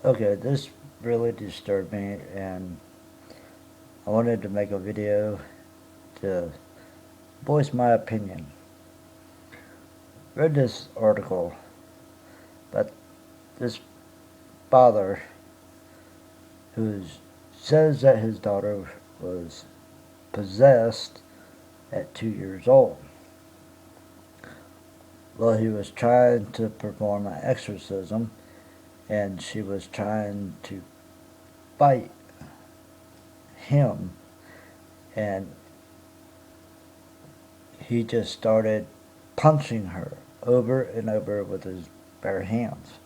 Okay, this really disturbed me, and I wanted to make a video to voice my opinion. Read this article about this father who says that his daughter was possessed at 2 years old. Well, he was trying to perform an exorcism, and she was trying to fight him, and he just started punching her over and over with his bare hands.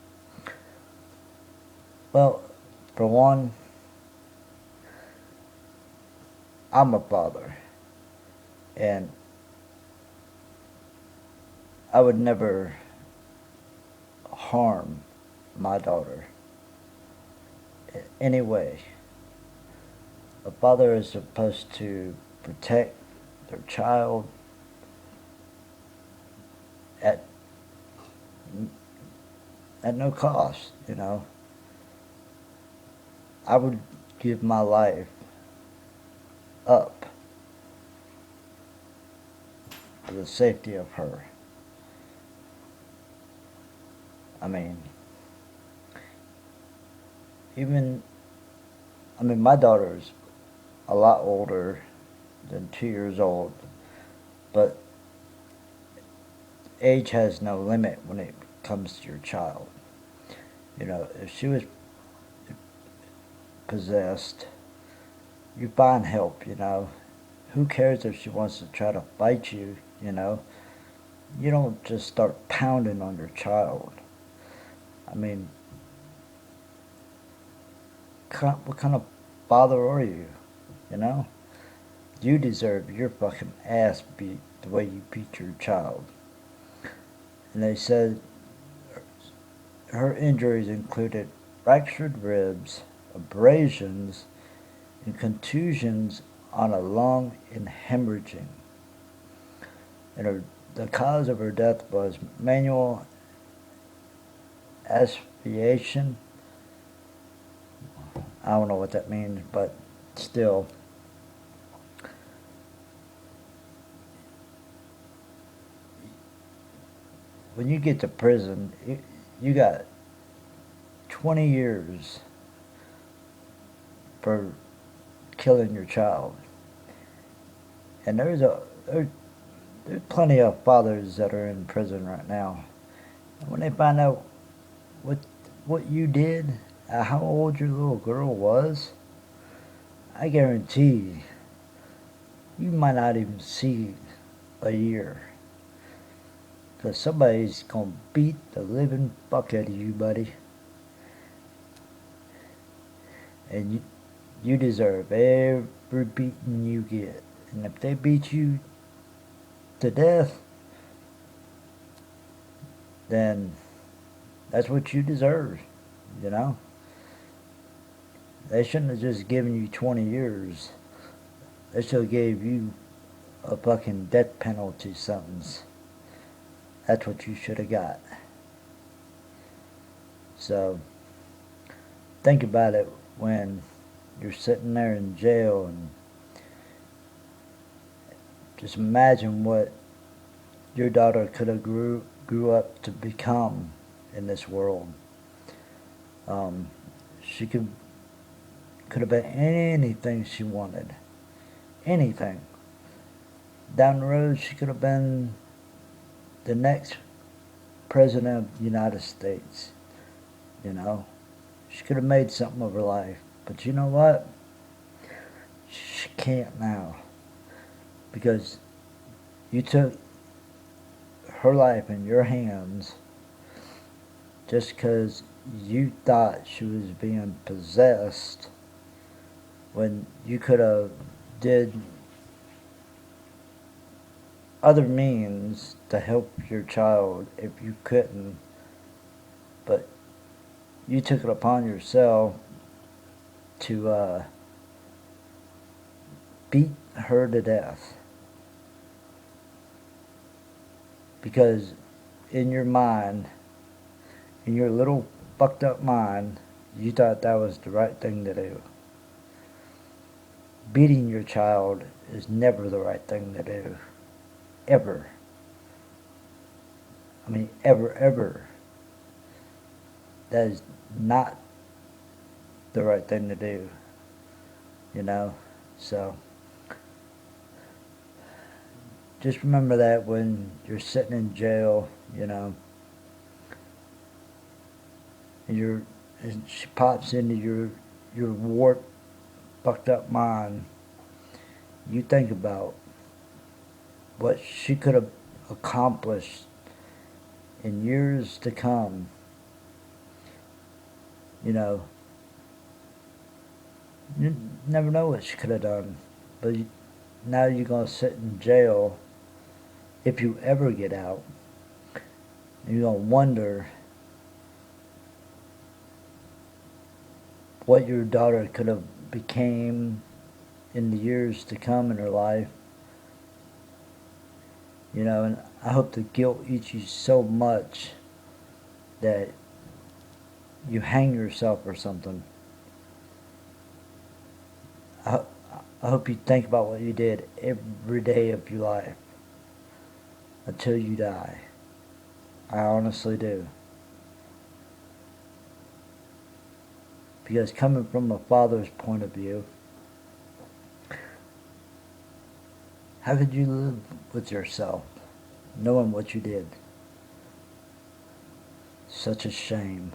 Well, for one, I'm a father, and I would never harm my daughter in any way. A father is supposed to protect their child at at no cost, you know. I would give my life up for the safety of her. I mean, even, my daughter's a lot older than 2 years old, but age has no limit when it comes to your child. You know, if she was possessed, you find help, you know. Who cares if she wants to try to fight you, you know? You don't just start pounding on your child. I mean, what kind of father are you, you know? You deserve your fucking ass beat the way you beat your child. And they said her injuries included fractured ribs, abrasions, and contusions on a lung and hemorrhaging. And the cause of her death was manual asphyxiation. I don't know what that means, but still. When you get to prison, you got 20 years for killing your child. And there's plenty of fathers that are in prison right now. And when they find out what what you did, how old your little girl was, I guarantee you might not even see a year. Because somebody's going to beat the living fuck out of you, buddy. And you deserve every beating you get. And if they beat you to death, then that's what you deserve, you know? They shouldn't have just given you 20 years. They should have gave you a fucking death penalty sentence. That's what you should have got. So, think about it when you're sitting there in jail, and just imagine what your daughter could have grew up to become in this world. Um, she could have been anything she wanted. Anything. Down the road, she could have been the next president of the United States. You know, she could have made something of her life. But you know what? She can't now, because you took her life in your hands just because you thought she was being possessed, when you could have did other means to help your child if you couldn't. But you took it upon yourself to beat her to death, because in your mind, in your little fucked up mind, you thought that was the right thing to do. Beating your child is never the right thing to do. Ever. I mean, ever, ever. That is not the right thing to do, you know? So, just remember that when you're sitting in jail, you know, and she pops into your warped, fucked up mind, you think about what she could have accomplished in years to come. You know, you never know what she could have done. But now you're going to sit in jail if you ever get out. And you're going to wonder what your daughter could have became in the years to come in her life. You know, and I hope the guilt eats you so much that you hang yourself or something. I, I hope you think about what you did every day of your life until you die. I honestly do. Because coming from a father's point of view, how could you live with yourself knowing what you did? Such a shame.